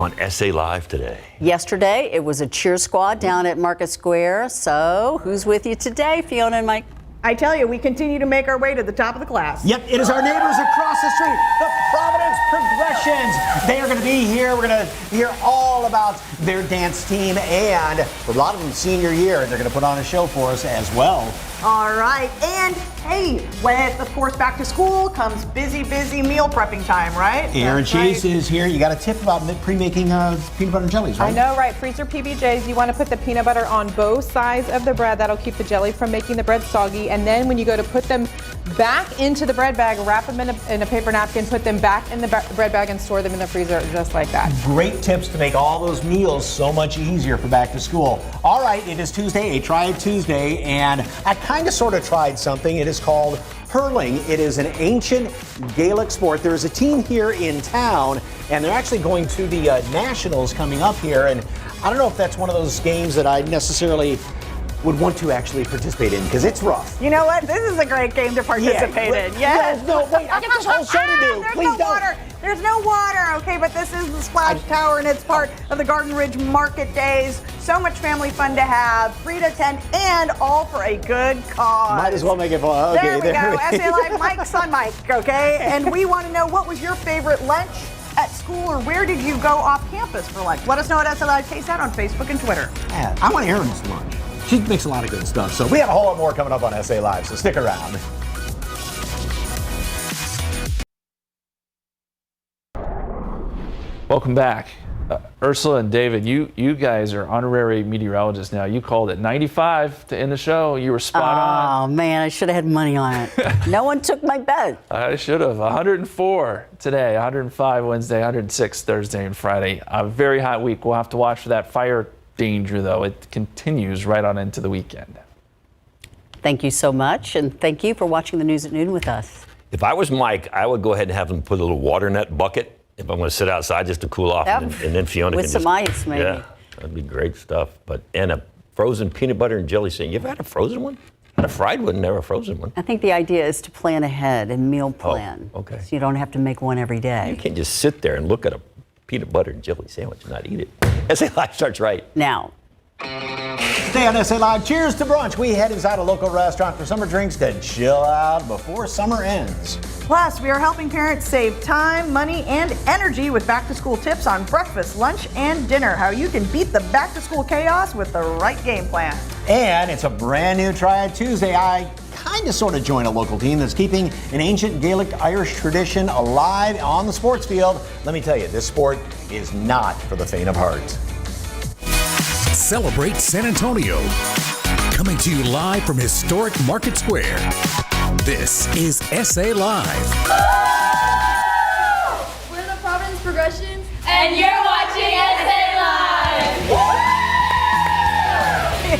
On SA Live today. Yesterday, it was a cheer squad down at Market Square. So, who's with you today, Fiona and Mike? I tell you, we continue to make our way to the top of the class. Yep, it is our neighbors across the street, the Providence Progressions. They are going to be here. We're going to hear all about their dance team, and for a lot of them, senior year, they're going to put on a show for us as well. All right, and hey, when, of course, back to school comes busy meal prepping time, right? Aaron Chase is here. You got a tip about pre-making peanut butter and jellies, right? I know, right? Freezer PBJs, you want to put the peanut butter on both sides of the bread. That'll keep the jelly from making the bread soggy. And then when you go to put them back into the bread bag, wrap them in a paper napkin, put them back in the bread bag and store them in the freezer just like that. Great tips to make all those meals so much easier for back to school. All right, it is Tuesday, a Try It Tuesday, and I kind of sort of tried something. It is called hurling. It is an ancient Gaelic sport. There is a team here in town, and they're actually going to the Nationals coming up here, and I don't know if that's one of those games that I necessarily would want to actually participate in, because it's rough. You know what? This is a great game to participate in. Yes. No, wait, I got this whole show to do. There's Please no don't. water. There's no water, okay, but this is the Splash Tower, and it's part of the Garden Ridge Market Days. So much family fun to have, free to attend, and all for a good cause. Might as well make it fun. Okay, there we go. SA Live Mike's on Mike, okay? And we want to know, what was your favorite lunch at school, or where did you go off campus for lunch? Let us know at SA Live KSAT on Facebook and Twitter. Yeah, I want Aaron's lunch. She makes a lot of good stuff. So we have a whole lot more coming up on SA Live, so stick around. Welcome back. Ursula and David, you guys are honorary meteorologists now. You called it 95 to end the show. You were spot on. Oh, man, I should have had money on it. No one took my bet. I should have. 104 today, 105 Wednesday, 106 Thursday and Friday. A very hot week. We'll have to watch for that fire danger, though. It continues right on into the weekend. Thank you so much, and thank you for watching the News at Noon with us. If I was Mike, I would go ahead and have them put a little water net bucket if I'm going to sit outside just to cool off, and then Fiona with can some ice, maybe. Yeah, that'd be great stuff. And a frozen peanut butter and jelly sandwich. You ever had a frozen one? Had a fried one, never a frozen one. I think the idea is to plan ahead and meal plan. Oh, okay. So you don't have to make one every day. You can't just sit there and look at a peanut butter and jelly sandwich and not eat it. SA Live starts right Now. Today on SA Live, cheers to brunch. We head inside a local restaurant for summer drinks to chill out before summer ends. Plus, we are helping parents save time, money, and energy with back-to-school tips on breakfast, lunch, and dinner. How you can beat the back-to-school chaos with the right game plan. And it's a brand new Try It Tuesday. I kind of sort of join a local team that's keeping an ancient Gaelic Irish tradition alive on the sports field. Let me tell you, this sport is not for the faint of heart. Celebrate San Antonio. Coming to you live from historic Market Square. This is SA Live. We're the Providence Progressions, and you're watching SA Live.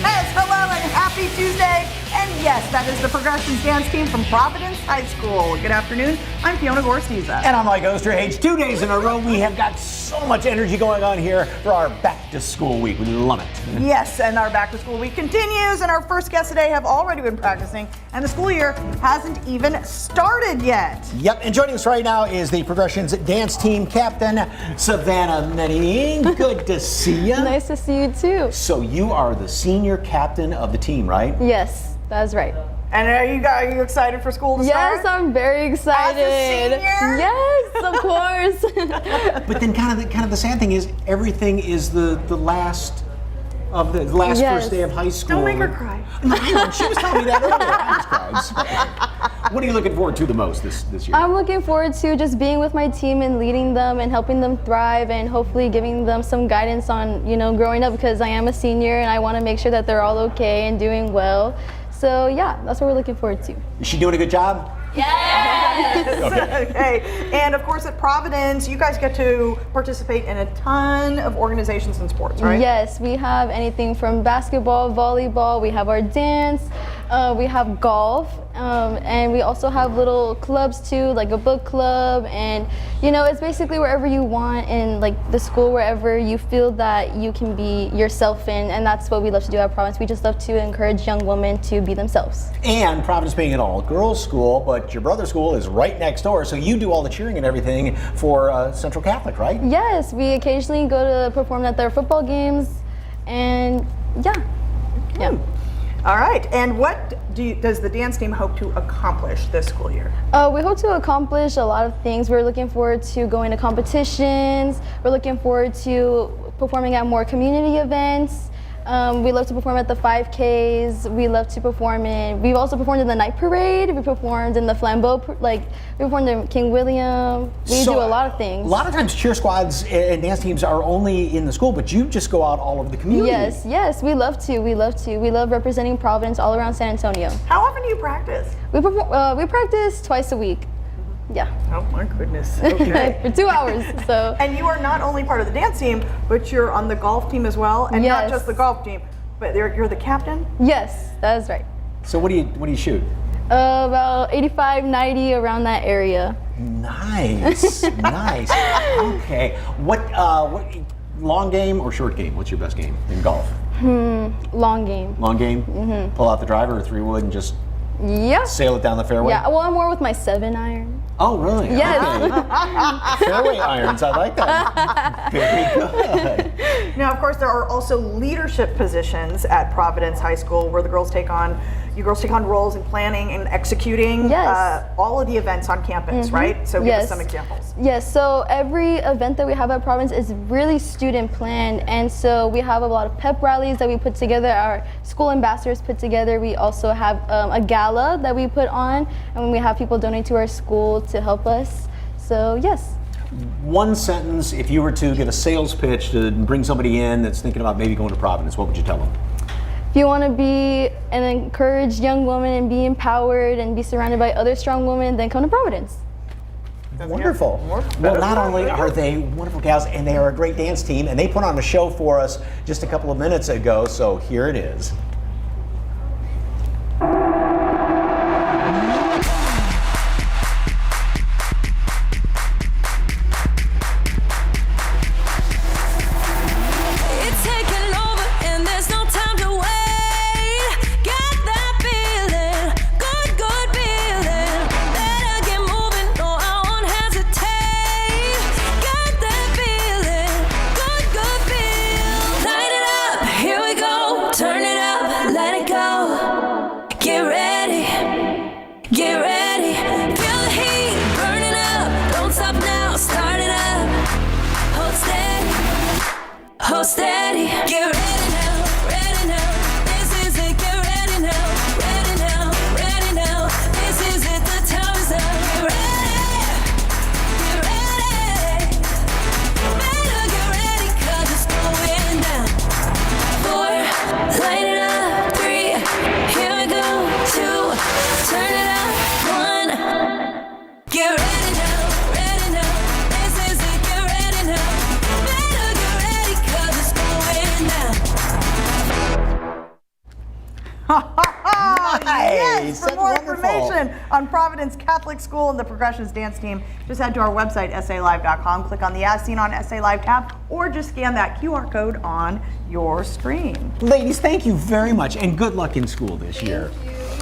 Yes, hello and happy Tuesday. And yes, that is the Progressions dance team from Providence High School. Good afternoon. I'm Fiona Gorstiza. And I'm Mike Osterhage. 2 days in a row, we have got so much energy going on here for our back to school week. We love it. Yes, and our back to school week continues, and our first guests today have already been practicing, and the school year hasn't even started yet. Yep, and joining us right now is the Progressions dance team captain, Savannah Medellin. Good to see you. Nice to see you too. So you are the senior captain of the team, right? Yes, that's right. And are you excited for school to start? Yes, I'm very excited. As a senior? Yes, of course. But then kind of the sad thing is everything is the last of the last Yes. first day of high school. Don't make her cry. I know, she was telling me that earlier. I just cried. It's okay. What are you looking forward to the most this year? I'm looking forward to just being with my team and leading them and helping them thrive and hopefully giving them some guidance on, growing up, because I am a senior and I want to make sure that they're all okay and doing well. So yeah, that's what we're looking forward to. Is she doing a good job? Yes! Okay. And of course at Providence, you guys get to participate in a ton of organizations and sports, right? Yes, we have anything from basketball, volleyball, we have our dance, we have golf, and we also have little clubs too, like a book club, and it's basically wherever you want in like the school, wherever you feel that you can be yourself in, and that's what we love to do at Providence. We just love to encourage young women to be themselves. And Providence being an all-girls school, but your brother's school school is right next door, so you do all the cheering and everything for Central Catholic, right? Yes, we occasionally go to perform at their football games, and yeah. All right. And what does the dance team hope to accomplish this school year? We hope to accomplish a lot of things. We're looking forward to going to competitions. We're looking forward to performing at more community events. We love to perform at the 5Ks. We love to perform we've also performed in the night parade. We performed in the flambeau, we performed in King William. We do a lot of things. A lot of times cheer squads and dance teams are only in the school, but you just go out all over the community. Yes, we love to. We love representing Providence all around San Antonio. How often do you practice? We practice twice a week. Yeah. Oh my goodness. Okay. For 2 hours. So. And you are not only part of the dance team, but you're on the golf team as well, and not Yes. just the golf team, but you're the captain. Yes, that is right. So what do you shoot? About 85, 90 around that area. Nice, nice. Okay. What long game or short game? What's your best game in golf? Long game. Long game? Mm-hmm. Pull out the driver or 3-wood and just Yeah. sail it down the fairway? Yeah. Well, I'm more with my 7-iron. Oh, really? Yes. Okay. Fairway irons. I like that. Very good. Now, of course, there are also leadership positions at Providence High School where you girls take on roles in planning and executing all of the events on campus, right? So give us some examples. Yes, so every event that we have at Providence is really student planned, and so we have a lot of pep rallies that we put together, our school ambassadors put together. We also have a gala that we put on, and we have people donate to our school to help us. So yes. One sentence, if you were to get a sales pitch to bring somebody in that's thinking about maybe going to Providence, what would you tell them? If you want to be an encouraged young woman and be empowered and be surrounded by other strong women, then come to Providence. Wonderful. Well, not only are they wonderful gals, and they are a great dance team, and they put on a show for us just a couple of minutes ago, so here it is. Hold steady, get ready now, this is it, get ready now, this is it, the time is up, get ready, better get ready, 'cause it's going down. 4, light it up, 3, here we go, 2, turn it up, 1, get ready now, this is it, get ready now. Yes, for That's more wonderful. information on Providence Catholic School and the Progressions Dance Team, just head to our website, salive.com, click on the As Seen on SA Live tab, or just scan that QR code on your screen. Ladies, thank you very much, and good luck in school this year.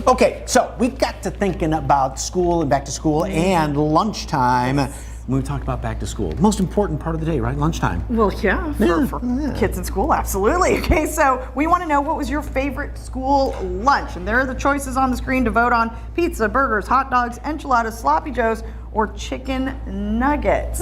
Okay, so we got to thinking about school and back to school and lunchtime. When we talk about back to school, most important part of the day, right? Lunchtime. Well, yeah, for kids in school, absolutely. Okay, so we want to know, what was your favorite school lunch? And there are the choices on the screen to vote on: pizza, burgers, hot dogs, enchiladas, sloppy joes, or chicken nuggets.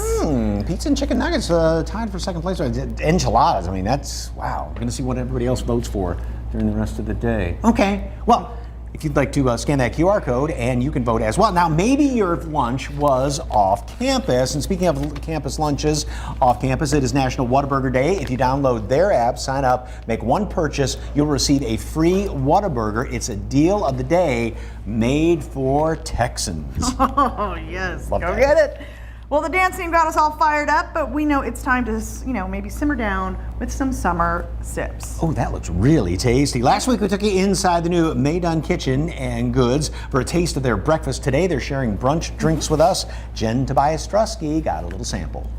Pizza and chicken nuggets tied for second place. Enchiladas, I mean, that's, wow. We're going to see what everybody else votes for during the rest of the day. Okay, well, if you'd like to scan that QR code, and you can vote as well. Now, maybe your lunch was off campus. And speaking of campus lunches off campus, it is National Whataburger Day. If you download their app, sign up, make one purchase, you'll receive a free Whataburger. It's a deal of the day made for Texans. Oh, yes. Love Go that. get it. Well, the dance team got us all fired up, but we know it's time to, maybe simmer down with some summer sips. Oh, that looks really tasty. Last week we took you inside the new Maydun Kitchen and Goods for a taste of their breakfast. Today they're sharing brunch drinks with us. Jen Tobias Strusky got a little sample.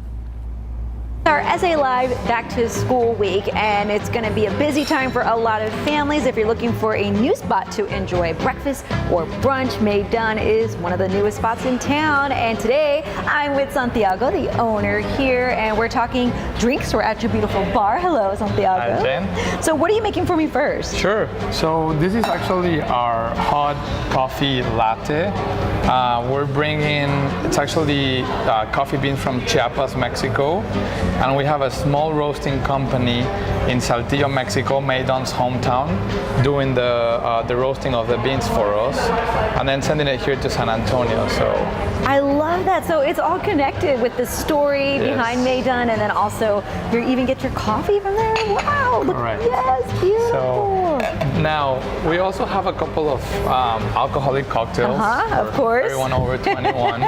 Our SA Live back to school week, and it's going to be a busy time for a lot of families. If you're looking for a new spot to enjoy breakfast or brunch, Made Done is one of the newest spots in town. And today I'm with Santiago, the owner here, and we're talking drinks. We're at your beautiful bar. Hello, Santiago. Hi, Jen. So what are you making for me first? Sure. So this is actually our hot coffee latte. We're bringing, it's actually coffee beans from Chiapas, Mexico. And we have a small roasting company in Saltillo, Mexico, Maiden's hometown, doing the roasting of the beans for us, and then sending it here to San Antonio. So I love that. So it's all connected with the story behind Maiden, and then also you even get your coffee from there. Wow! Look, Correct. yes, beautiful. So now we also have a couple of alcoholic cocktails. Of course. Everyone over 21.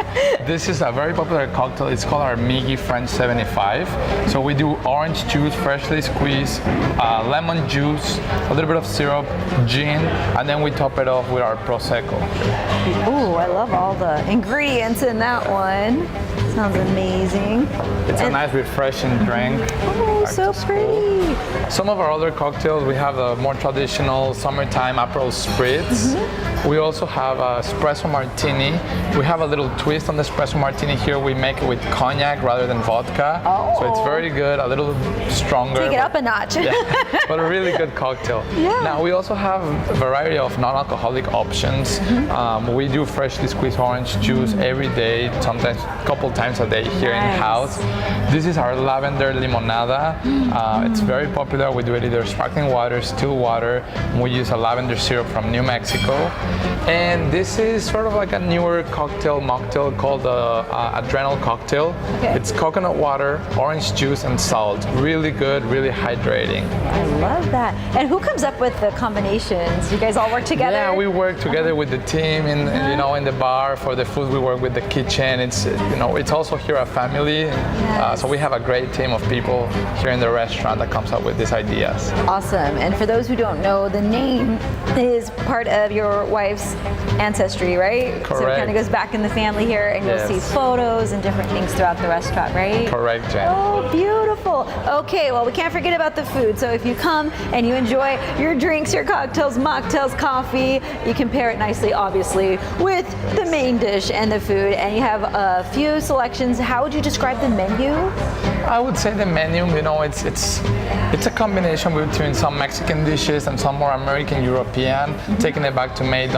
This is a very popular cocktail. It's called our Miggy French 75. So we do orange juice, freshly squeezed, lemon juice, a little bit of syrup, gin, and then we top it off with our Prosecco. Ooh, I love all the ingredients in that one. Sounds amazing. It's a nice refreshing drink. Oh, so pretty. Some of our other cocktails, we have a more traditional summertime Aperol Spritz. We also have a espresso martini. We have a little twist on the espresso martini here. We make it with cognac rather than vodka. So it's very good, a little stronger. Take it up a notch. But a really good cocktail. Now we also have a variety of non-alcoholic options. We do freshly squeezed orange juice every day, sometimes a couple times a day here in-house. This is our lavender limonada. It's very popular. We do it either sparkling water, still water. We use a lavender syrup from New Mexico. And this is sort of like a newer cocktail mocktail called the Adrenal Cocktail. It's coconut water, orange juice, and salt. Really good, really hydrating. I love that. And who comes up with the combinations? You guys all work together? Yeah, we work together with the team in the bar. For the food, we work with the kitchen. It's it's also here a family. So we have a great team of people here in the restaurant that comes up with these ideas. Awesome. And for those who don't know, the name is part of your wife's ancestry, right? Correct. So it kind of goes back in the family here, and you'll see photos and different things throughout the restaurant, right? Correct, Jen. Oh, beautiful. Okay, well, we can't forget about the food. So if you come and you enjoy your drinks, your cocktails, mocktails, coffee, you can pair it nicely, obviously, with the main dish and the food. And you have a few selections. How would you describe the menu? I would say the menu, it's a combination between some Mexican dishes and some more American European, taking it back to Maiden,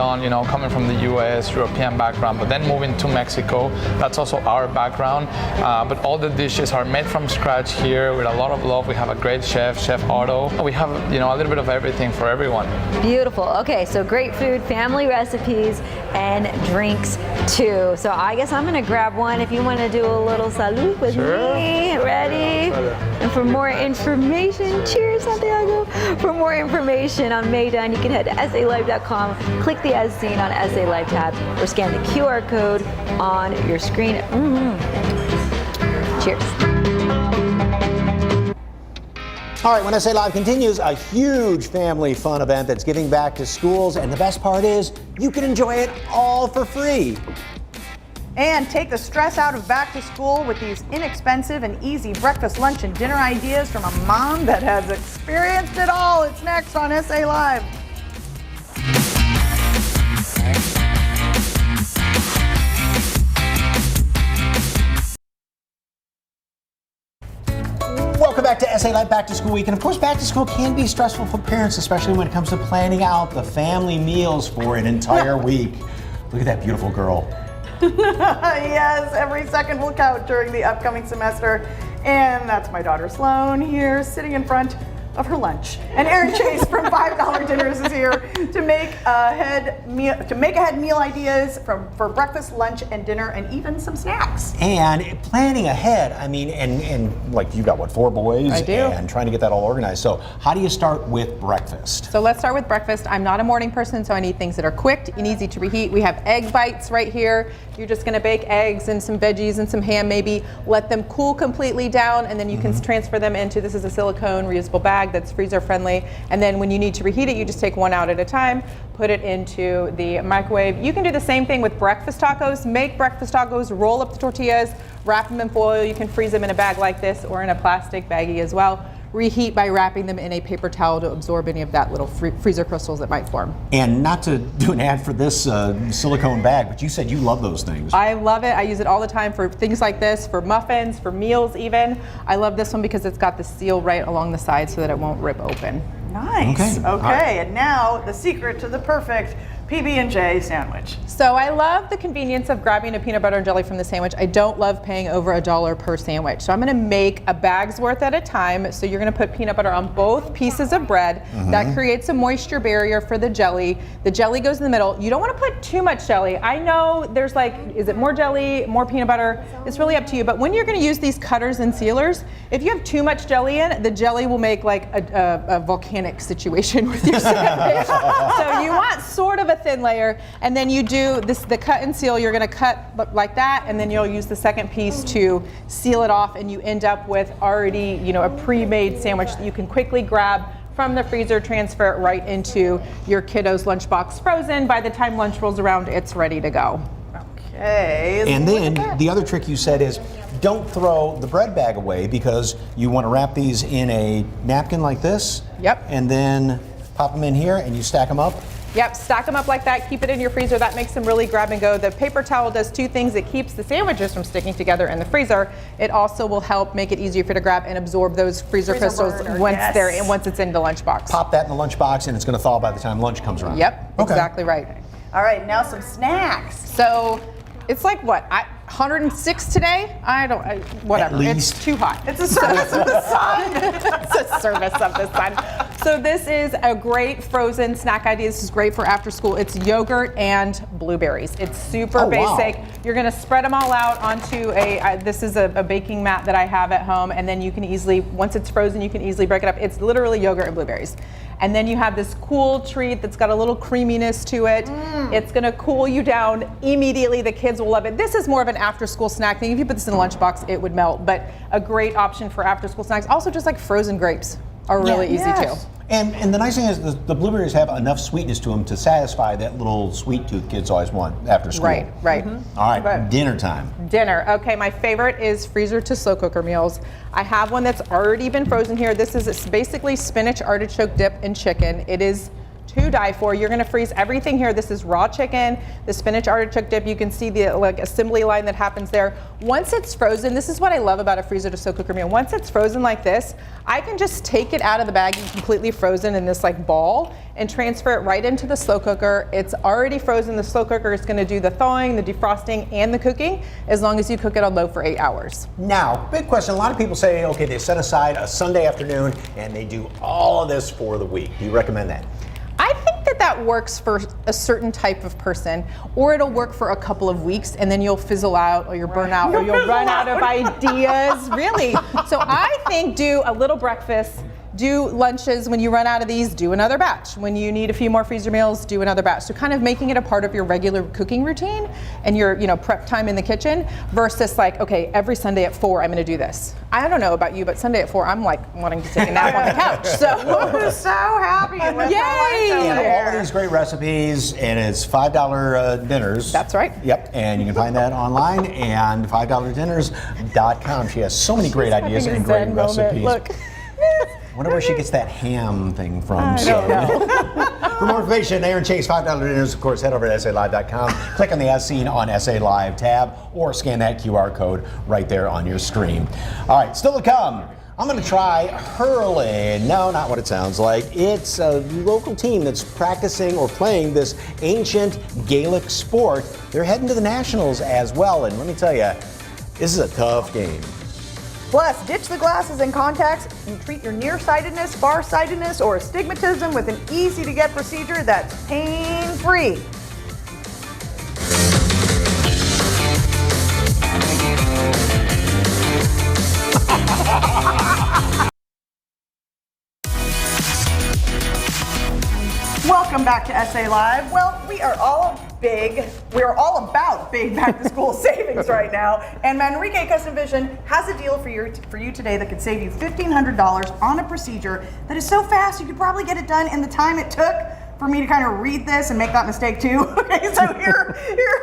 coming from the US, European background, but then moving to Mexico. That's also our background. But all the dishes are made from scratch here with a lot of love. We have a great chef, Chef Otto. We have, a little bit of everything for everyone. Beautiful. Okay, so great food, family recipes, and drinks too. So I guess I'm gonna grab one if you want to do a little salud with me. Ready? And for more information, cheers, Santiago. For more information on Maiden, you can head to SALive.com, click the As Seen on SA Live tab, or scan the QR code on your screen. Cheers. All right, when SA Live continues, a huge family fun event that's giving back to schools, and the best part is you can enjoy it all for free. And take the stress out of back to school with these inexpensive and easy breakfast, lunch, and dinner ideas from a mom that has experienced it all. It's next on SA Live. Welcome back to SA Live Back to School Week. And of course, back to school can be stressful for parents, especially when it comes to planning out the family meals for an entire week. Look at that beautiful girl. Yes, every second will count during the upcoming semester. And that's my daughter Sloan here, sitting in front of her lunch. And Aaron Chase from $5 Dinners is here to make ahead meal ideas for breakfast, lunch, and dinner, and even some snacks. And planning ahead, and like you've got what, 4 boys? I do. And trying to get that all organized. So how do you start with breakfast? So let's start with breakfast. I'm not a morning person, so I need things that are quick and easy to reheat. We have egg bites right here. You're just gonna bake eggs and some veggies and some ham maybe, let them cool completely down, and then you can transfer them into, this is a silicone reusable bag that's freezer friendly. And then when you need to reheat it, you just take one out at a time, put it into the microwave. You can do the same thing with breakfast tacos. Make breakfast tacos, roll up the tortillas, Wrap them in foil. You can freeze them in a bag like this or in a plastic baggie as well. Reheat by wrapping them in a paper towel to absorb any of that little freezer crystals that might form. And not to do an ad for this silicone bag, but you said you love those things. I love it. I use it all the time for things like this, for muffins, for meals even. I love this one because it's got the seal right along the side so that it won't rip open. Nice. Okay. All Okay, right. and now the secret to the perfect PB&J sandwich. So I love the convenience of grabbing a peanut butter and jelly from the sandwich. I don't love paying over $1 per sandwich. So I'm gonna make a bag's worth at a time. So you're gonna put peanut butter on both pieces of bread. That creates a moisture barrier for the jelly. The jelly goes in the middle. You don't wanna put too much jelly. I know there's like, is it more jelly, more peanut butter? It's really up to you. But when you're gonna use these cutters and sealers, if you have too much jelly in, the jelly will make like a volcanic situation with your sandwich. So you want sort of a thin layer, and then you do this, the cut and seal, you're gonna cut like that, and then you'll use the second piece to seal it off, and you end up with already, a pre-made sandwich that you can quickly grab from the freezer, transfer it right into your kiddo's lunchbox frozen. By the time lunch rolls around, it's ready to go. Okay. And look then at that. the other trick you said is don't throw the bread bag away because you want to wrap these in a napkin like this. Yep. And then pop them in here and you stack them up. Yep, stack them up like that, keep it in your freezer. That makes them really grab and go. The paper towel does two things. It keeps the sandwiches from sticking together in the freezer. It also will help make it easier for you to grab and absorb those freezer crystals burner, once yes. once it's in the lunchbox. Pop that in the lunchbox and it's going to thaw by the time lunch comes around. Yep, Okay. exactly right. All right, now some snacks. So it's like what, 106 today? Whatever. At least. It's too hot. It's a service of the sun. It's a service of the sun. So this is a great frozen snack idea. This is great for after school. It's yogurt and blueberries. It's super Oh, wow. basic. You're gonna spread them all out onto this is a baking mat that I have at home, and then you can easily, once it's frozen, you can easily break it up. It's literally yogurt and blueberries. And then you have this cool treat that's got a little creaminess to it. It's gonna cool you down immediately. The kids will love it. This is more of an after school snack thing. If you put this in a lunchbox, it would melt, but a great option for after school snacks. Also just like frozen grapes are really easy Yes. too. And the nice thing is the blueberries have enough sweetness to them to satisfy that little sweet tooth kids always want after school. Right, right. All right, Right. dinner time. Dinner. Okay, my favorite is freezer to slow cooker meals. I have one that's already been frozen here. This is basically spinach artichoke dip and chicken. It is to die for. You're gonna freeze everything here. This is raw chicken, the spinach artichoke dip. You can see the assembly line that happens there. Once it's frozen, this is what I love about a freezer to slow cooker meal. Once it's frozen like this, I can just take it out of the bag and completely frozen in this like ball and transfer it right into the slow cooker. It's already frozen. The slow cooker is gonna do the thawing, the defrosting, and the cooking as long as you cook it on low for 8 hours. Now, big question. A lot of people say, okay, they set aside a Sunday afternoon and they do all of this for the week. Do you recommend that? I think that works for a certain type of person, or it'll work for a couple of weeks and then you'll fizzle out or you'll burn out or you'll run out of ideas, really. So I think do a little breakfast, do lunches. When you run out of these, do another batch. When you need a few more freezer meals, do another batch. So kind of making it a part of your regular cooking routine and your prep time in the kitchen versus like, okay, every Sunday at 4, I'm gonna do this. I don't know about you, but Sunday at 4, I'm like wanting to take a nap on the couch. We're so happy with our life Yay! over And there. all of these great recipes, and it's $5 dinners. That's right. Yep, and you can find that online and $5dinners.com. She has so many great ideas Having a and great Zen moment. recipes. Look. I wonder where she gets that ham thing from. For more information, Aaron Chase, $5 dinners, of course, head over to SALive.com. Click on the As Seen on SA Live tab or scan that QR code right there on your screen. All right, still to come. I'm going to try hurling. No, not what it sounds like. It's a local team that's practicing or playing this ancient Gaelic sport. They're heading to the Nationals as well. And let me tell you, this is a tough game. Plus, ditch the glasses and contacts and treat your nearsightedness, farsightedness, or astigmatism with an easy-to-get procedure that's pain-free. Welcome back to SA Live. Well, we are all about big back-to-school savings right now. And Manrique Custom Vision has a deal for you today that could save you $1,500 on a procedure that is so fast you could probably get it done in the time it took for me to kind of read this and make that mistake too. Okay, so here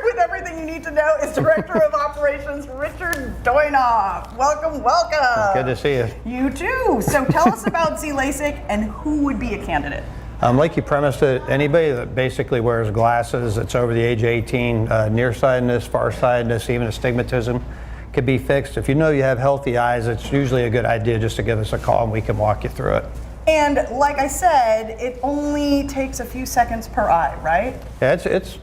with everything you need to know is Director of Operations Richard Doinoff. Welcome. Good to see you. You too. So tell us about Z-LASIK and who would be a candidate. Like you premised it, anybody that basically wears glasses that's over the age of 18, nearsightedness, farsightedness, even astigmatism could be fixed. If you know you have healthy eyes, it's usually a good idea just to give us a call and we can walk you through it. And like I said, it only takes a few seconds per eye, right? Yeah,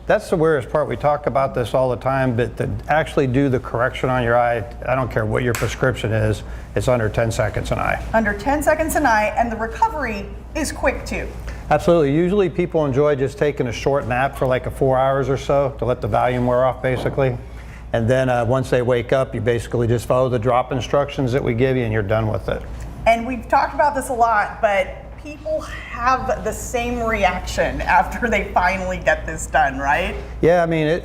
that's the weirdest part. We talk about this all the time, but to actually do the correction on your eye, I don't care what your prescription is, it's under 10 seconds an eye. Under 10 seconds an eye, and the recovery is quick too. Absolutely. Usually people enjoy just taking a short nap for like 4 hours or so to let the volume wear off basically. And then once they wake up, you basically just follow the drop instructions that we give you and you're done with it. And we've talked about this a lot, but people have the same reaction after they finally get this done, right? Yeah, I mean,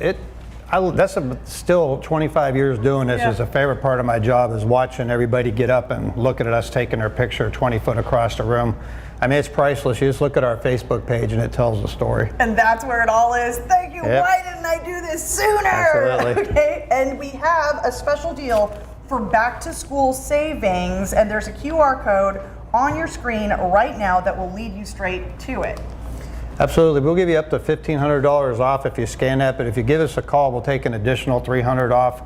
that's still 25 years doing this is a favorite part of my job is watching everybody get up and looking at us taking their picture 20 foot across the room. I mean, it's priceless. You just look at our Facebook page and it tells the story. And that's where it all is. Thank you. Yep. Why didn't I do this sooner? Absolutely. Okay, and we have a special deal for back to school savings, and there's a QR code on your screen right now that will lead you straight to it. Absolutely. We'll give you up to $1,500 off if you scan that, but if you give us a call, we'll take an additional $300 off.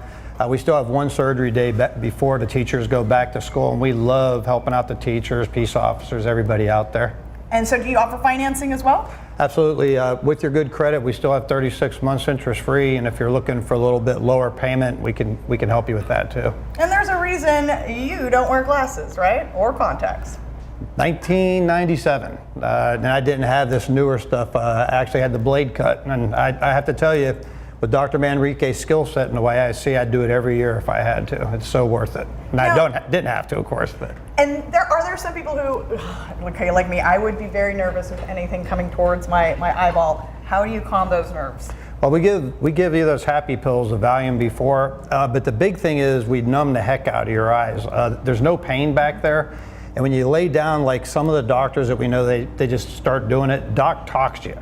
We still have one surgery day before the teachers go back to school, and we love helping out the teachers, peace officers, everybody out there. And so do you offer financing as well? Absolutely. With your good credit, we still have 36 months interest free, and if you're looking for a little bit lower payment, we can help you with that too. And there's a reason you don't wear glasses, right? Or contacts. 1997, and I didn't have this newer stuff. I actually had the blade cut, and I have to tell you, with Dr. Manrique's skill set and the way I see, I'd do it every year if I had to. It's so worth it. And I didn't have to, of course, but. And are there some people who, okay, like me, I would be very nervous with anything coming towards my eyeball. How do you calm those nerves? Well, we give you those happy pills, the Valium before, but the big thing is we numb the heck out of your eyes. There's no pain back there. And when you lay down, like some of the doctors that we know, they just start doing it, doc talks to you.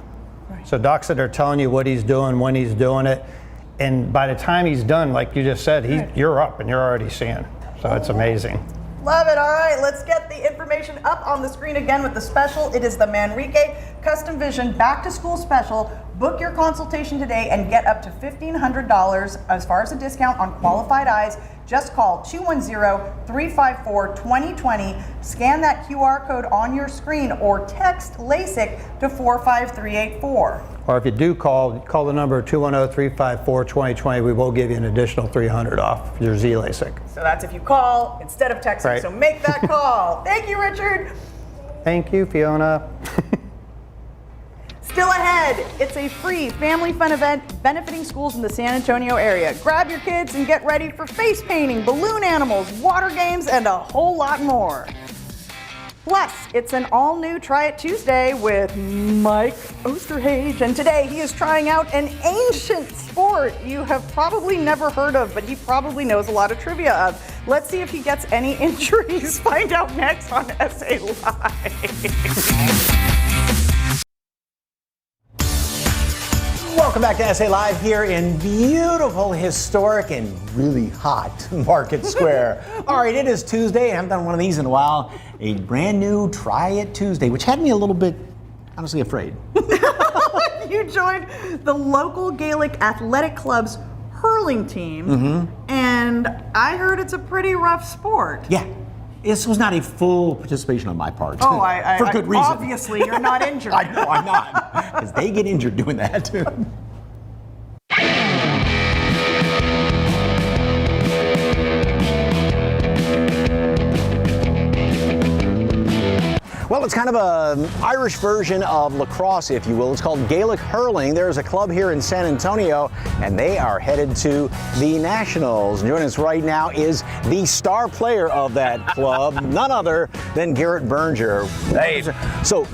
So docs that are telling you what he's doing, when he's doing it, and by the time he's done, like you just said, you're up and you're already seeing. So it's amazing. Love it. All right, let's get the information up on the screen again with the special. It is the Manrique Custom Vision Back to School Special. Book your consultation today and get up to $1,500 as far as a discount on qualified eyes. Just call 210-354-2020, scan that QR code on your screen, or text LASIK to 45384. Or if you do call the number 210-354-2020. We will give you an additional $300 off your Z-LASIK. So that's if you call instead of texting. Right. So make that call. Thank you, Richard. Thank you, Fiona. Still ahead, it's a free family fun event benefiting schools in the San Antonio area. Grab your kids and get ready for face painting, balloon animals, water games, and a whole lot more. Plus, it's an all-new Try It Tuesday with Mike Osterhage, and today he is trying out an ancient sport you have probably never heard of, but he probably knows a lot of trivia of. Let's see if he gets any injuries. Find out next on SA Live. Welcome back to SA Live here in beautiful, historic, and really hot Market Square. All right, it is Tuesday. I haven't done one of these in a while. A brand new Try It Tuesday, which had me a little bit, honestly, afraid. You joined the local Gaelic Athletic Club's hurling team, and I heard it's a pretty rough sport. Yeah. This was not a full participation on my part. Oh, for good reason. Obviously, you're not injured. I know I'm not, because they get injured doing that too. Well, it's kind of an Irish version of lacrosse, if you will. It's called Gaelic Hurling. There's a club here in San Antonio, and they are headed to the Nationals. Joining us right now is the star player of that club, none other than Garrett Berger. Hey. So,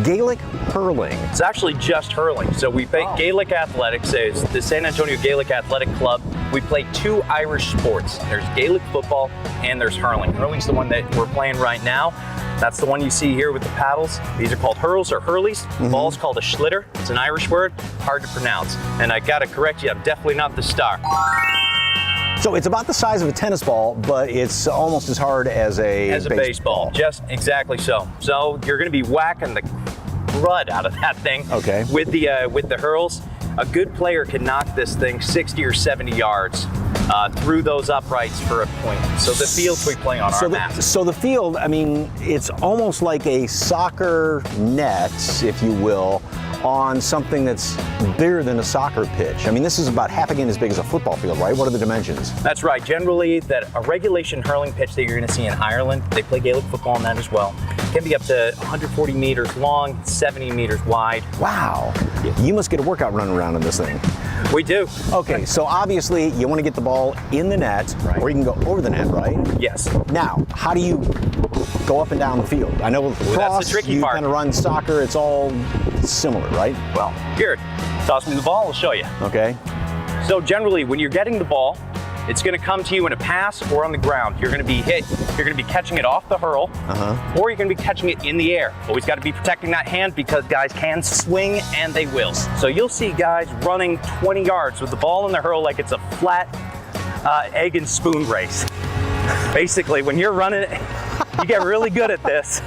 Gaelic Hurling. It's actually just hurling. So we play Gaelic Athletics. It's the San Antonio Gaelic Athletic Club. We play two Irish sports. There's Gaelic football and there's hurling. Hurling's the one that we're playing right now. That's the one you see here with the paddles. These are called hurls or hurleys. Ball's called a schlitter. It's an Irish word, hard to pronounce. And I gotta correct you, I'm definitely not the star. So it's about the size of a tennis ball, but it's almost as hard as a baseball. Just exactly so. So you're gonna be whacking the crud out of that thing. Okay. With the hurls. A good player can knock this thing 60 or 70 yards through those uprights for a point. So the fields we play on are massive. So the field, I mean, it's almost like a soccer net, if you will, on something that's bigger than a soccer pitch. I mean, this is about half again as big as a football field, right? What are the dimensions? That's right. Generally, that a regulation hurling pitch that you're going to see in Ireland, they play Gaelic football on that as well, can be up to 140 meters long, 70 meters wide. Wow. You must get a workout running around in this thing. We do. Okay, so obviously you want to get the ball in the net, or you can go over the net, right? Yes. Now, how do you go up and down the field? I know with lacrosse, that's the tricky you part. kind of run soccer, it's all similar, right? Well, here, toss me the ball, I'll show you. Okay. So generally, when you're getting the ball, it's going to come to you in a pass or on the ground. You're going to be hit. You're going to be catching it off the hurl, or you're going to be catching it in the air. Always got to be protecting that hand because guys can swing and they will. So you'll see guys running 20 yards with the ball in the hurl like it's a flat egg and spoon race. Basically, when you're running it, you get really good at this.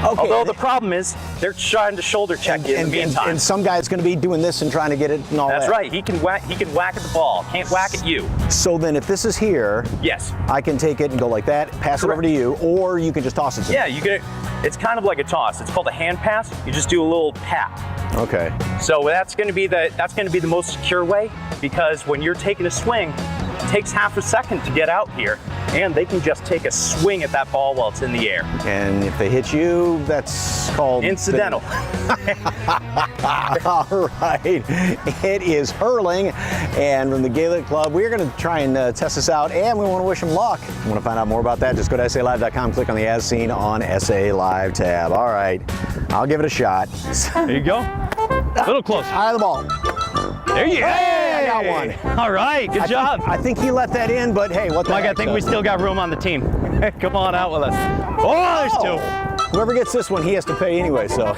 Okay. Although the problem is, they're trying to shoulder check you in the meantime. And some guy's going to be doing this and trying to get it and all that. That's right. He can whack at the ball. Can't whack at you. So then if this is here, yes, I can take it and go like that, pass it over to you, or you can just toss it to me. Yeah, you can. It's kind of like a toss. It's called a hand pass. You just do a little pat. Okay. So that's going to be the most secure way, because when you're taking a swing, it takes half a second to get out here, and they can just take a swing at that ball while it's in the air. And if they hit you, that's called incidental. All right. It is hurling, and from the Gaelic Club, we're going to try and test this out, and we want to wish them luck. If you want to find out more about that, just go to SALive.com, click on the As Seen on SA Live tab. All right. I'll give it a shot. There you go. A little close. Eye of the ball. There you go. Hey, I got one. All right, good job. I think he let that in, but hey, what the heck? I think we still got room on the team. Come on out with us. Oh, there's two. Whoever gets this one, he has to pay anyway, so.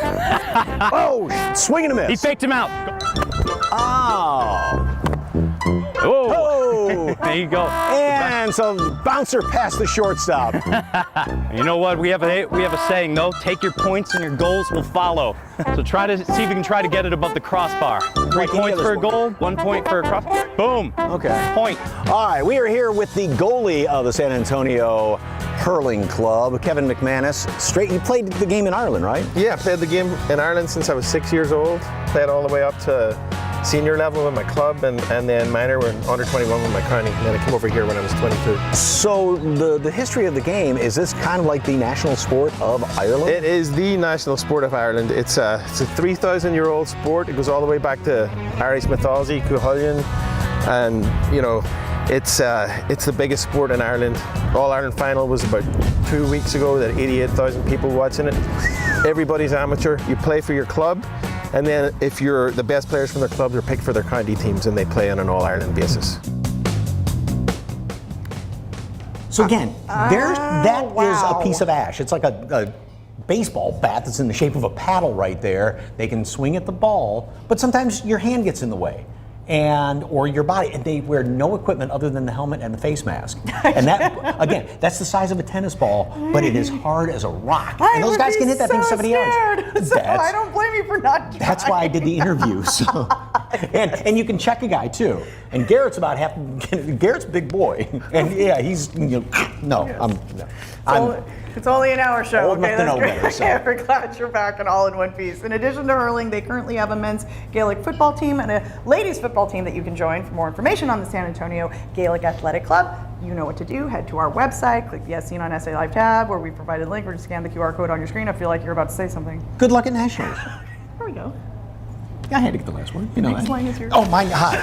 Oh, swing and a miss. He faked him out. Oh. Oh. There you go. And so bouncer past the shortstop. You know what? We have a saying though. Take your points and your goals will follow. So try to see if you can try to get it above the crossbar. 3 points for a goal, 1 point for a crossbar. Boom. Okay. Point. All right, we are here with the goalie of the San Antonio Hurling Club, Kevin McManus. You played the game in Ireland, right? Yeah, I played the game in Ireland since I was 6 years old. Played all the way up to senior level with my club, and then minor when under 21 with my county, and then I came over here when I was 22. So the history of the game, is this kind of like the national sport of Ireland? It is the national sport of Ireland. It's a 3,000-year-old sport. It goes all the way back to Irish mythology, Cuchulainn, and you know, it's the biggest sport in Ireland. All-Ireland final was about 2 weeks ago. That 88,000 people watching it. Everybody's amateur. You play for your club. And then if you're the best players from their clubs are picked for their county teams, and they play on an all-Ireland basis. So again, that is a piece of ash. It's like a baseball bat that's in the shape of a paddle right there. They can swing at the ball, but sometimes your hand gets in the way. Or your body, and they wear no equipment other than the helmet and the face mask. And that, again, that's the size of a tennis ball, but it is hard as a rock. And those guys can hit that thing 70 yards. So I don't blame you for not trying. That's why I did the interview. So, and you can check a guy too. And Garrett's Garrett's a big boy, and yeah, he's It's only an hour show. Old enough to know better, so. We're glad you're back and all in one piece. In addition to hurling, they currently have a men's Gaelic football team and a ladies football team that you can join. For more information on the San Antonio Gaelic Athletic Club, you know what to do. Head to our website, click the As Seen on SA Live tab, where we provided a link, or just scan the QR code on your screen. I feel like you're about to say something. Good luck at Nationals. There we go. I had to get the last one. You know Next that. line is yours. Oh my God.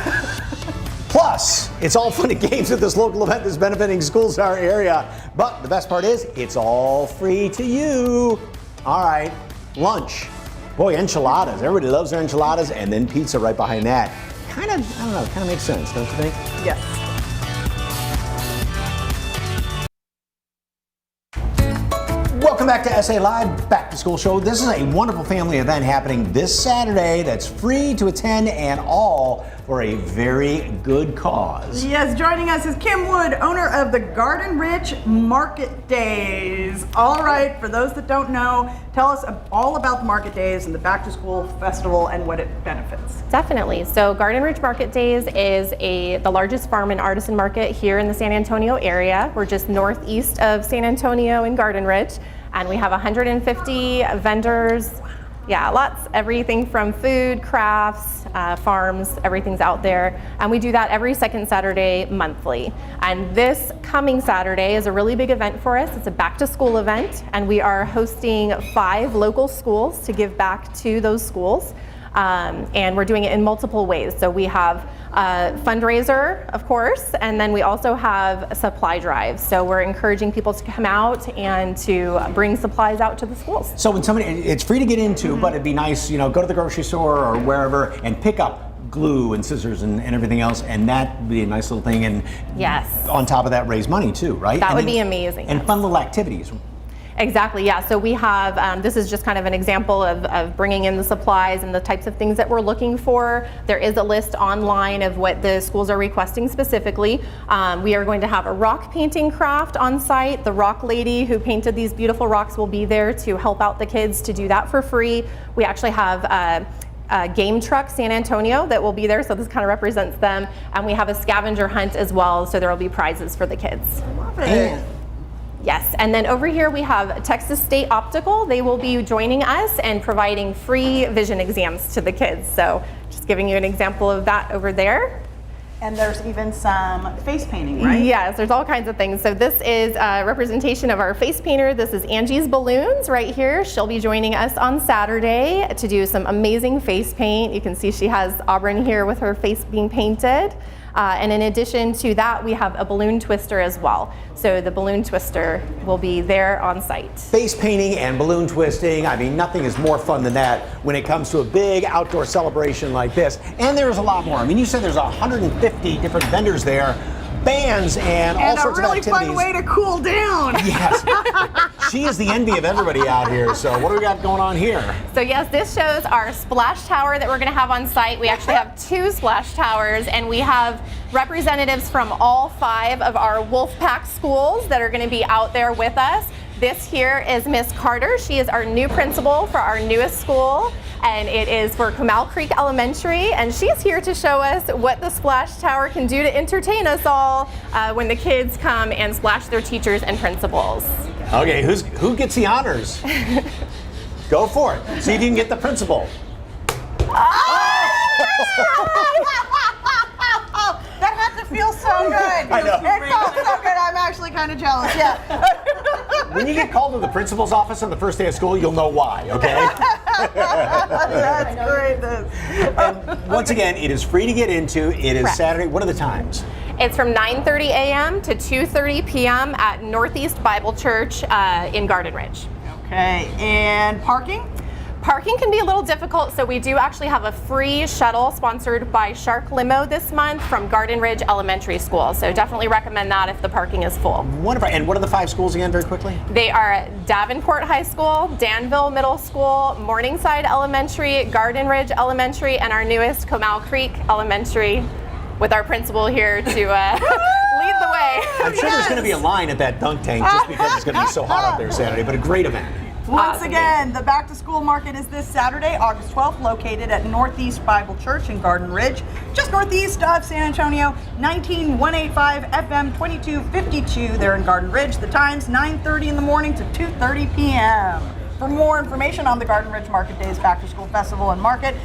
Plus, it's all fun and games at this local event that's benefiting schools in our area. But the best part is, it's all free to you. All right, lunch. Boy, enchiladas. Everybody loves their enchiladas, and then pizza right behind that. Kind of makes sense, don't you think? Yes. Welcome back to SA Live Back to School Show. This is a wonderful family event happening this Saturday that's free to attend and all for a very good cause. Yes, joining us is Kim Wood, owner of the Garden Ridge Market Days. All right, for those that don't know, tell us all about the Market Days and the Back to School Festival and what it benefits. Definitely. So Garden Ridge Market Days is the largest farm and artisan market here in the San Antonio area. We're just northeast of San Antonio in Garden Ridge, and we have 150 vendors. Yeah, lots, everything from food, crafts, farms, everything's out there. And we do that every second Saturday monthly. And this coming Saturday is a really big event for us. It's a back to school event, and we are hosting 5 local schools to give back to those schools. And we're doing it in multiple ways. So we have a fundraiser, of course, and then we also have supply drives. So we're encouraging people to come out and to bring supplies out to the schools. So when somebody, it's free to get into, but it'd be nice, you know, go to the grocery store or wherever and pick up glue and scissors and everything else, and that would be a nice little thing. And yes, on top of that, raise money too, right? That would be amazing. And fun little activities. Exactly, yeah. So we have, this is just kind of an example of bringing in the supplies and the types of things that we're looking for. There is a list online of what the schools are requesting specifically. We are going to have a rock painting craft on site. The rock lady who painted these beautiful rocks will be there to help out the kids to do that for free. We actually have a Game Truck San Antonio that will be there, so this kind of represents them. And we have a scavenger hunt as well, so there will be prizes for the kids. Love it. Yes, and then over here we have Texas State Optical. They will be joining us and providing free vision exams to the kids. So just giving you an example of that over there. And there's even some face painting, right? Yes, there's all kinds of things. So this is a representation of our face painter. This is Angie's Balloons right here. She'll be joining us on Saturday to do some amazing face paint. You can see she has Auburn here with her face being painted. And in addition to that, we have a balloon twister as well. So the balloon twister will be there on site. Face painting and balloon twisting, I mean, nothing is more fun than that when it comes to a big outdoor celebration like this. And there's a lot more. I mean, you said there's 150 different vendors there, bands and all sorts of activities. And a really fun way to cool down. Yes. She is the envy of everybody out here. So what do we got going on here? So yes, this shows our splash tower that we're going to have on site. We actually have 2 splash towers, and we have representatives from all 5 of our Wolfpack schools that are going to be out there with us. This here is Miss Carter. She is our new principal for our newest school, and it is for Comal Creek Elementary, and she's here to show us what the splash tower can do to entertain us all when the kids come and splash their teachers and principals. Okay, who gets the honors? Go for it. See if you can get the principal. That had to feel so good. I know. It felt so good. I'm actually kind of jealous. Yeah. When you get called to the principal's office on the first day of school, you'll know why, okay? That's great. And once again, it is free to get into. It is Correct. Saturday. What are the times? It's from 9:30 a.m. to 2:30 p.m. at Northeast Bible Church in Garden Ridge. Okay, and parking? Parking can be a little difficult, so we do actually have a free shuttle sponsored by Shark Limo this month from Garden Ridge Elementary School. So definitely recommend that if the parking is full. Wonderful. And what are the 5 schools again, very quickly? They are Davenport High School, Danville Middle School, Morningside Elementary, Garden Ridge Elementary, and our newest Comal Creek Elementary, with our principal here to lead the way. I'm sure there's going to be a line at that dunk tank just because it's going to be so hot out there Saturday, but a great event. Once again, the Back to School Market is this Saturday, August 12th, located at Northeast Bible Church in Garden Ridge, just northeast of San Antonio, 19185 FM 2252 there in Garden Ridge. The times 9:30 in the morning to 2:30 p.m. For more information on the Garden Ridge Market Days Back to School Festival and Market,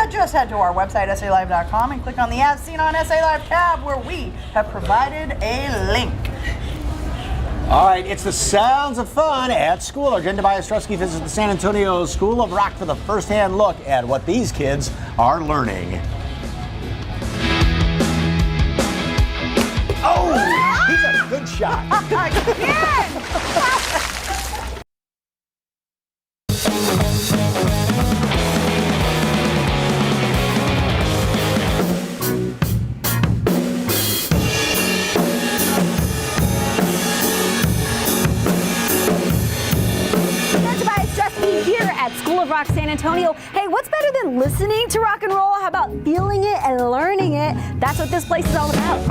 just head to our website, SALive.com, and click on the As Seen on SA Live tab, where we have provided a link. All right, it's the sounds of fun at school. Our Jen Tobias Strusky visits the San Antonio School of Rock for the first-hand look at what these kids are learning. Oh, he's a good shot. Dave here at School of Rock San Antonio. Hey, what's better than listening to rock and roll? How about feeling it and learning it? That's what this place is all about.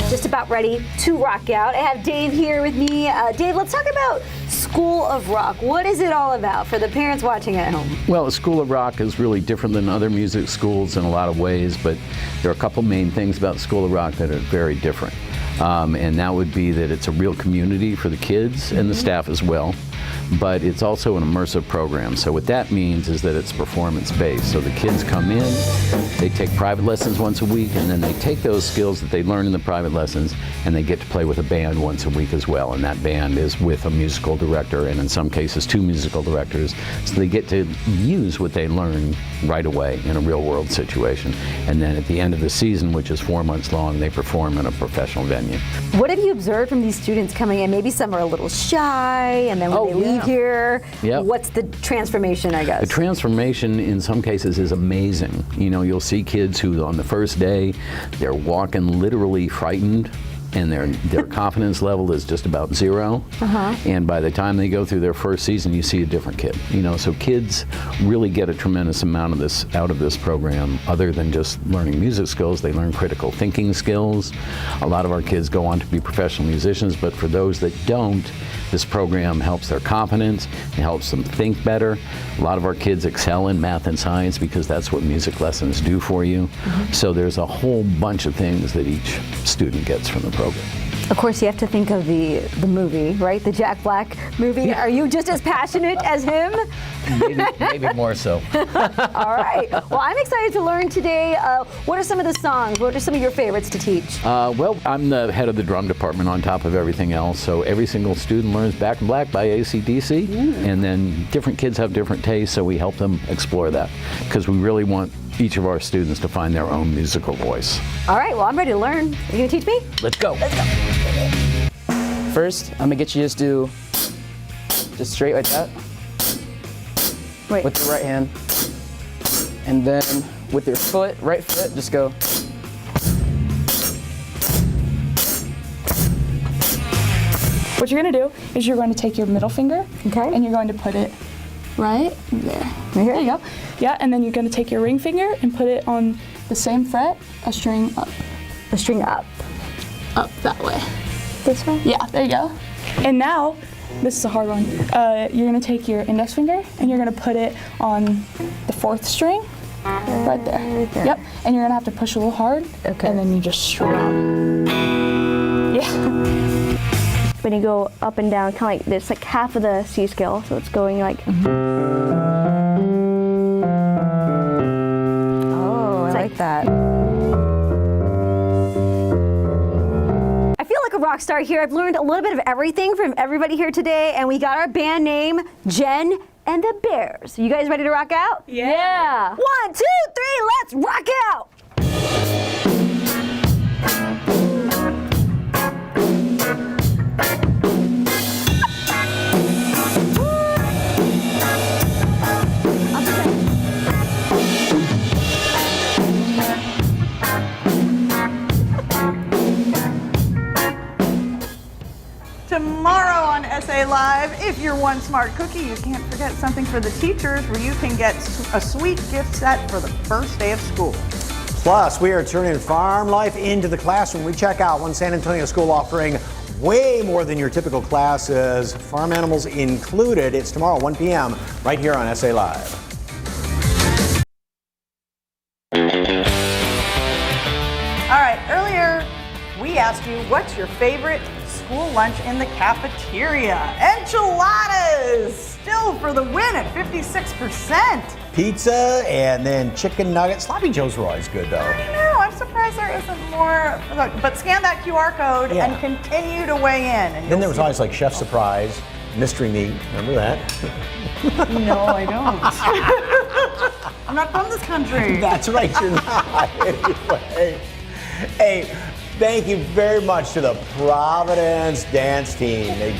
Just about ready to rock out. I have Dave here with me. Dave, let's talk about School of Rock. What is it all about for the parents watching at home? Well, School of Rock is really different than other music schools in a lot of ways, but there are a couple main things about School of Rock that are very different. And that would be that it's a real community for the kids and the staff as well, but it's also an immersive program. So what that means is that it's performance-based. So the kids come in, they take private lessons once a week, and then they take those skills that they learn in the private lessons and they get to play with a band once a week as well. And that band is with a musical director, and in some cases 2 musical directors. So they get to use what they learn right away in a real-world situation. And then at the end of the season, which is 4 months long, they perform in a professional venue. What have you observed from these students coming in? Maybe some are a little shy, and then when they leave here, what's the transformation, I guess? The transformation in some cases is amazing. You know, you'll see kids who on the first day, they're walking literally frightened, and their confidence level is just about 0. And by the time they go through their first season, you see a different kid. You know, so kids really get a tremendous amount of this out of this program. Other than just learning music skills, they learn critical thinking skills. A lot of our kids go on to be professional musicians, but for those that don't, this program helps their confidence, it helps them think better. A lot of our kids excel in math and science because that's what music lessons do for you. So there's a whole bunch of things that each student gets from the program. Of course, you have to think of the movie, right? The Jack Black movie. Are you just as passionate as him? Maybe more so. All right. Well, I'm excited to learn today. What are some of the songs? What are some of your favorites to teach? Well, I'm the head of the drum department on top of everything else, so every single student learns Back in Black by AC/DC, and then different kids have different tastes, so we help them explore that, because we really want each of our students to find their own musical voice. All right, well, I'm ready to learn. Are you gonna teach me? Let's go. Let's go. First, I'm gonna get you just do just straight like that. Wait. With the right hand. And then with your foot, right foot, just go. What you're gonna do is you're going to take your middle finger, and you're going to put it right there. Right here? There you go. Yeah, and then you're gonna take your ring finger and put it on the same fret, a string up. A string up? Up that way. This way? Yeah, there you go. And now, this is a hard one. You're gonna take your index finger and you're gonna put it on the 4th string, right there. Yep, and you're gonna have to push a little hard, and then you just strum. Yeah. When you go up and down, kind of like this, like half of the C scale, so it's going like. Oh, I like that. I feel like a rock star here. I've learned a little bit of everything from everybody here today, and we got our band name, Jen and the Bears. You guys ready to rock out? Yeah. 1, 2, 3, let's rock out! Tomorrow on SA Live, if you're one smart cookie, you can't forget something for the teachers where you can get a sweet gift set for the first day of school. Plus, we are turning farm life into the classroom. We check out one San Antonio school offering way more than your typical classes, farm animals included. It's tomorrow, 1 p.m., right here on SA Live. All right, earlier we asked you what's your favorite school lunch in the cafeteria. Enchiladas, still for the win at 56%. Pizza and then chicken nuggets. Sloppy Joes were always good, though. I know, I'm surprised there isn't more. But scan that QR code and continue to weigh in. And Then there was always like Chef Surprise, Mystery Meat. Remember that? No, I don't. I'm not from this country. That's right, you're not. Anyway, hey, thank you very much to the Providence dance team. They